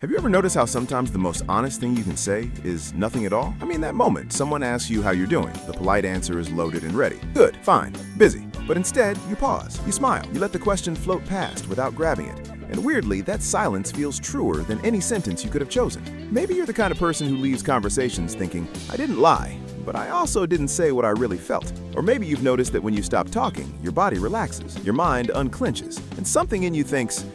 Have you ever noticed how sometimes the most honest thing you can say is nothing at all? I mean, that moment someone asks you how you're doing. The polite answer is loaded and ready. Good, fine, busy. But instead, you pause, you smile, you let the question float past without grabbing it. And weirdly, that silence feels truer than any sentence you could have chosen. Maybe you're the kind of person who leaves conversations thinking, I didn't lie, but I also didn't say what I really felt. Or maybe you've noticed that when you stop talking, your body relaxes, your mind unclenches, and something in you thinks,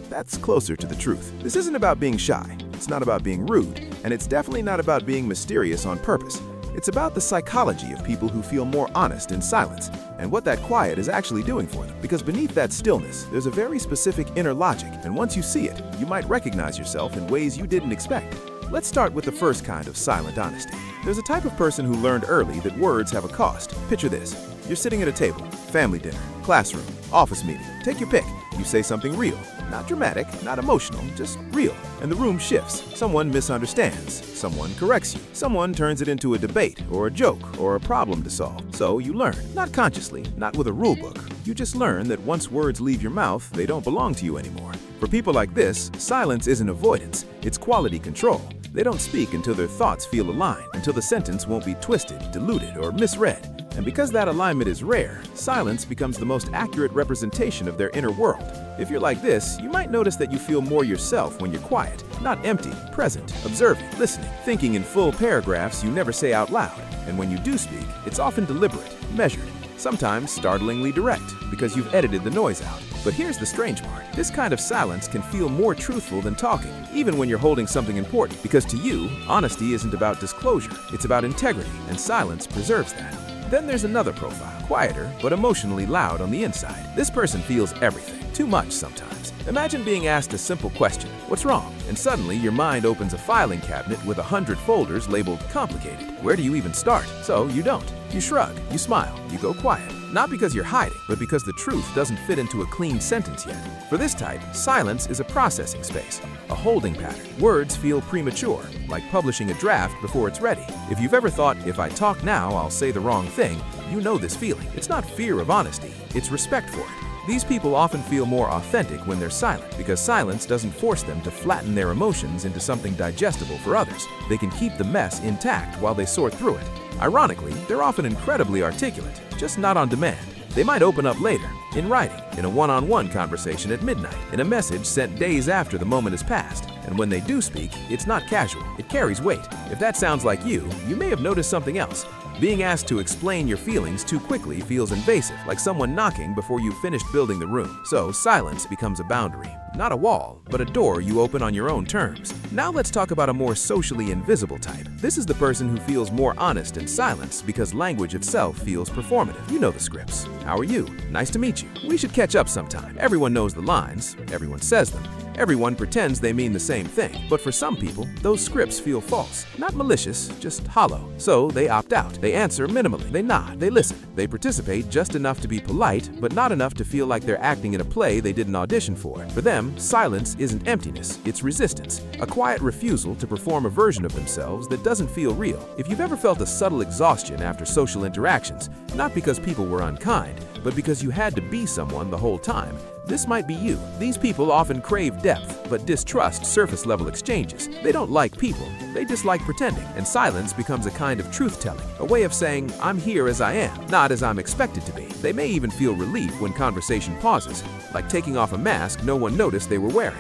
that's closer to the truth. This isn't about being shy, it's not about being rude, and it's definitely not about being mysterious on purpose. It's about the psychology of people who feel more honest in silence, and what that quiet is actually doing for them. Because beneath that stillness, there's a very specific inner logic, and once you see it, you might recognize yourself in ways you didn't expect. Let's start with the first kind of silent honesty. There's a type of person who learned early that words have a cost. Picture this. You're sitting at a table, family dinner, classroom, office meeting. Take your pick. You say something real. Not dramatic, not emotional, just real. And the room shifts. Someone misunderstands. Someone corrects you. Someone turns it into a debate or a joke or a problem to solve. So you learn, not consciously, not with a rule book. You just learn that once words leave your mouth, they don't belong to you anymore. For people like this, silence isn't avoidance, it's quality control. They don't speak until their thoughts feel aligned, until the sentence won't be twisted, diluted, or misread. And because that alignment is rare, silence becomes the most accurate representation of their inner world. If you're like this, you might notice that you feel more yourself when you're quiet, not empty, present, observing, listening, thinking in full paragraphs you never say out loud. And when you do speak, it's often deliberate, measured, sometimes startlingly direct, because you've edited the noise out. But here's the strange part. This kind of silence can feel more truthful than talking, even when you're holding something important, because to you, honesty isn't about disclosure, it's about integrity, and silence preserves that. Then there's another profile, quieter but emotionally loud on the inside. This person feels everything, too much sometimes. Imagine being asked a simple question, what's wrong? And suddenly your mind opens a filing cabinet with 100 folders labeled complicated. Where do you even start? So you don't. You shrug, you smile, you go quiet. Not because you're hiding, but because the truth doesn't fit into a clean sentence yet. For this type, silence is a processing space, a holding pattern. Words feel premature, like publishing a draft before it's ready. If you've ever thought, if I talk now, I'll say the wrong thing, you know this feeling. It's not fear of honesty, it's respect for it. These people often feel more authentic when they're silent, because silence doesn't force them to flatten their emotions into something digestible for others. They can keep the mess intact while they sort through it. Ironically, they're often incredibly articulate, just not on demand. They might open up later, in writing, in a one-on-one conversation at midnight, in a message sent days after the moment has passed. And when they do speak, it's not casual, it carries weight. If that sounds like you may have noticed something else. Being asked to explain your feelings too quickly feels invasive, like someone knocking before you've finished building the room. So silence becomes a boundary, not a wall, but a door you open on your own terms. Now let's talk about a more socially invisible type. This is the person who feels more honest in silence because language itself feels performative. You know the scripts. How are you? Nice to meet you. We should catch up sometime. Everyone knows the lines. Everyone says them. Everyone pretends they mean the same thing. But for some people, those scripts feel false. Not malicious, just hollow. So they opt out. They answer minimally. They nod. They listen. They participate just enough to be polite, but not enough to feel like they're acting in a play they didn't audition for. For them, silence isn't emptiness, it's resistance. A quiet refusal to perform a version of themselves that doesn't feel real. If you've ever felt a subtle exhaustion after social interactions, not because people were unkind, but because you had to be someone the whole time, this might be you. These people often crave depth, but distrust surface-level exchanges. They don't like people, they dislike pretending, and silence becomes a kind of truth-telling, a way of saying, I'm here as I am, not as I'm expected to be. They may even feel relief when conversation pauses, like taking off a mask no one noticed they were wearing.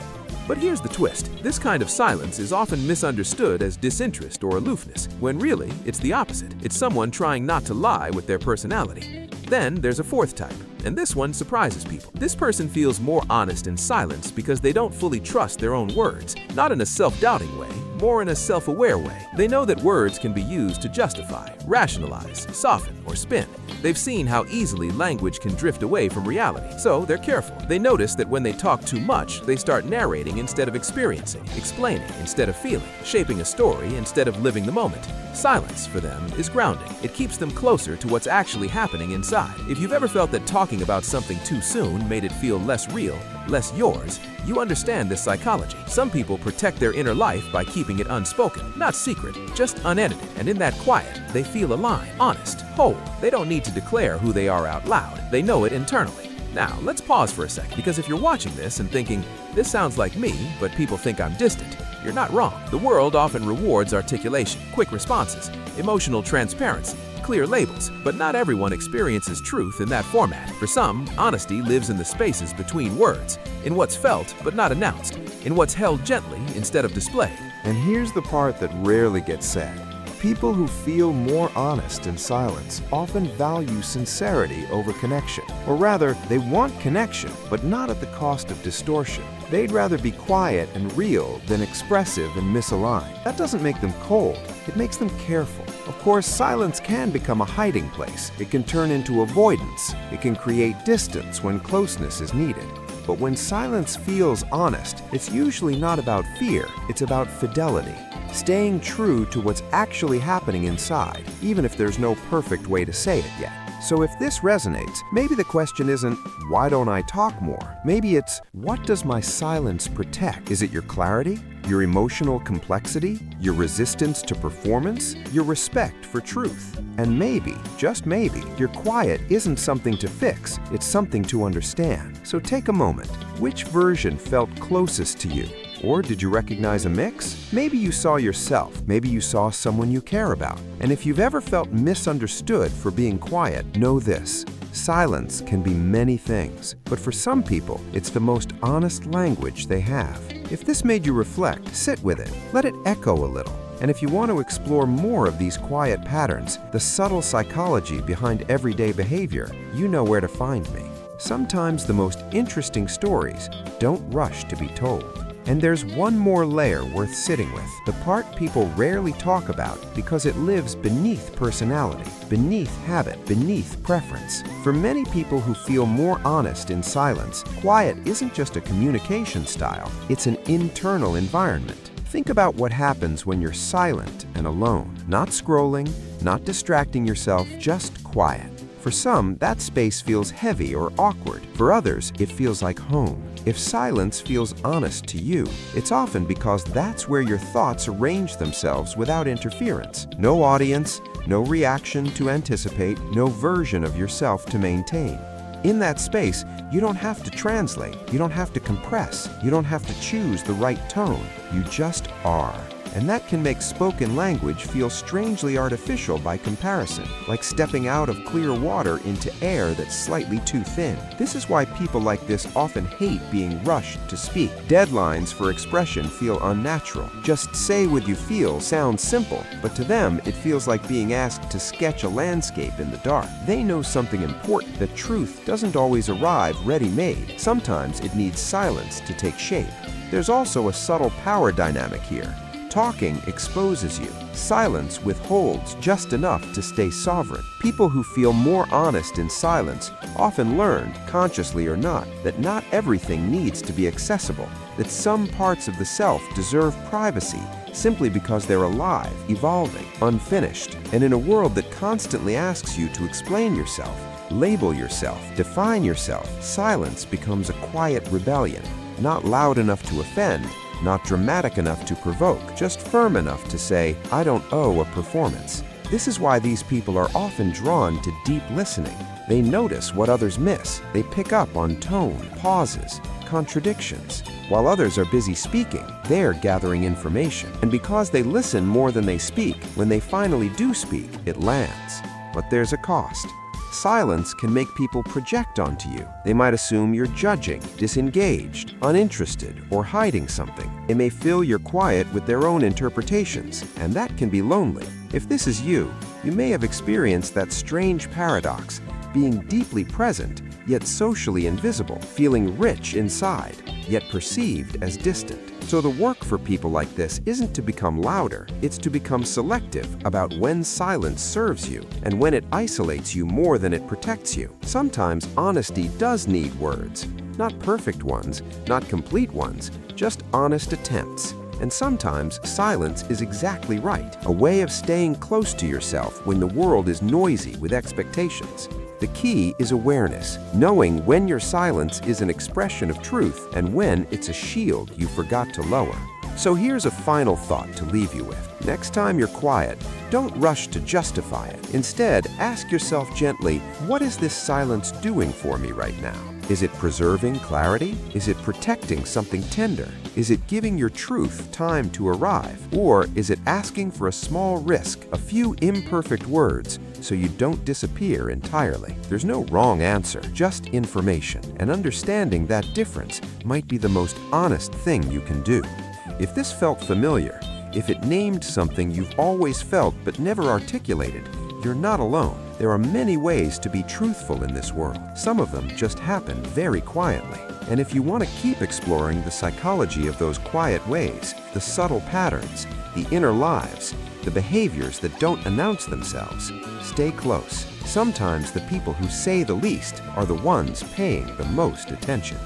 But here's the twist. This kind of silence is often misunderstood as disinterest or aloofness, when really, it's the opposite. It's someone trying not to lie with their personality. Then there's a fourth type, and this one surprises people. This person feels more honest in silence because they don't fully trust their own words, not in a self-doubting way, more in a self-aware way. They know that words can be used to justify, rationalize, soften, or spin. They've seen how easily language can drift away from reality, so they're careful. They notice that when they talk too much, they start narrating instead of experiencing, explaining instead of feeling, shaping a story instead of living the moment. Silence, for them, is grounding. It keeps them closer to what's actually happening inside. If you've ever felt that talking about something too soon made it feel less real, less yours, you understand this psychology. Some people protect their inner life by keeping it unspoken, not secret, just unedited. And in that quiet, they feel aligned, honest, whole. They don't need to declare who they are out loud. They know it internally. Now, let's pause for a second, because if you're watching this and thinking, this sounds like me, but people think I'm distant, you're not wrong. The world often rewards articulation, quick responses, emotional transparency, clear labels, but not everyone experiences truth in that format. For some, honesty lives in the spaces between words, in what's felt but not announced, in what's held gently instead of displayed. And here's the part that rarely gets said. People who feel more honest in silence often value sincerity over connection. Or rather, they want connection, but not at the cost of distortion. They'd rather be quiet and real than expressive and misaligned. That doesn't make them cold, it makes them careful. Of course, silence can become a hiding place. It can turn into avoidance. It can create distance when closeness is needed. But when silence feels honest, it's usually not about fear, it's about fidelity. Staying true to what's actually happening inside, even if there's no perfect way to say it yet. So if this resonates, maybe the question isn't, why don't I talk more? Maybe it's, what does my silence protect? Is it your clarity? Your emotional complexity? Your resistance to performance? Your respect for truth? And maybe, just maybe, your quiet isn't something to fix, it's something to understand. So take a moment. Which version felt closest to you? Or did you recognize a mix? Maybe you saw yourself, maybe you saw someone you care about. And if you've ever felt misunderstood for being quiet, know this. Silence can be many things, but for some people, it's the most honest language they have. If this made you reflect, sit with it, let it echo a little. And if you want to explore more of these quiet patterns, the subtle psychology behind everyday behavior, you know where to find me. Sometimes the most interesting stories don't rush to be told. And there's one more layer worth sitting with, the part people rarely talk about because it lives beneath personality, beneath habit, beneath preference. For many people who feel more honest in silence, quiet isn't just a communication style, it's an internal environment. Think about what happens when you're silent and alone, not scrolling, not distracting yourself, just quiet. For some, that space feels heavy or awkward. For others, it feels like home. If silence feels honest to you, it's often because that's where your thoughts arrange themselves without interference. No audience, no reaction to anticipate, no version of yourself to maintain. In that space, you don't have to translate, you don't have to compress, you don't have to choose the right tone. You just are. And that can make spoken language feel strangely artificial by comparison, like stepping out of clear water into air that's slightly too thin. This is why people like this often hate being rushed to speak. Deadlines for expression feel unnatural. Just say what you feel sounds simple, but to them it feels like being asked to sketch a landscape in the dark. They know something important, that truth doesn't always arrive ready-made. Sometimes it needs silence to take shape. There's also a subtle power dynamic here. Talking exposes you. Silence withholds just enough to stay sovereign. People who feel more honest in silence often learned, consciously or not, that not everything needs to be accessible, that some parts of the self deserve privacy simply because they're alive, evolving, unfinished. And in a world that constantly asks you to explain yourself, label yourself, define yourself, silence becomes a quiet rebellion, not loud enough to offend, not dramatic enough to provoke, just firm enough to say, I don't owe a performance. This is why these people are often drawn to deep listening. They notice what others miss. They pick up on tone, pauses, contradictions. While others are busy speaking, they're gathering information. And because they listen more than they speak, when they finally do speak, it lands. But there's a cost. Silence can make people project onto you. They might assume you're judging, disengaged, uninterested, or hiding something. They may fill your quiet with their own interpretations, and that can be lonely. If this is you, you may have experienced that strange paradox, being deeply present, yet socially invisible, feeling rich inside, yet perceived as distant. So the work for people like this isn't to become louder, it's to become selective about when silence serves you and when it isolates you more than it protects you. Sometimes honesty does need words. Not perfect ones, not complete ones, just honest attempts. And sometimes silence is exactly right, a way of staying close to yourself when the world is noisy with expectations. The key is awareness, knowing when your silence is an expression of truth and when it's a shield you forgot to lower. So here's a final thought to leave you with. Next time you're quiet, don't rush to justify it. Instead, ask yourself gently, what is this silence doing for me right now? Is it preserving clarity? Is it protecting something tender? Is it giving your truth time to arrive? Or is it asking for a small risk, a few imperfect words, so you don't disappear entirely? There's no wrong answer, just information, and understanding that difference might be the most honest thing you can do. If this felt familiar, if it named something you've always felt but never articulated, you're not alone. There are many ways to be truthful in this world. Some of them just happen very quietly. And if you want to keep exploring the psychology of those quiet ways, the subtle patterns, the inner lives, the behaviors that don't announce themselves, stay close. Sometimes the people who say the least are the ones paying the most attention.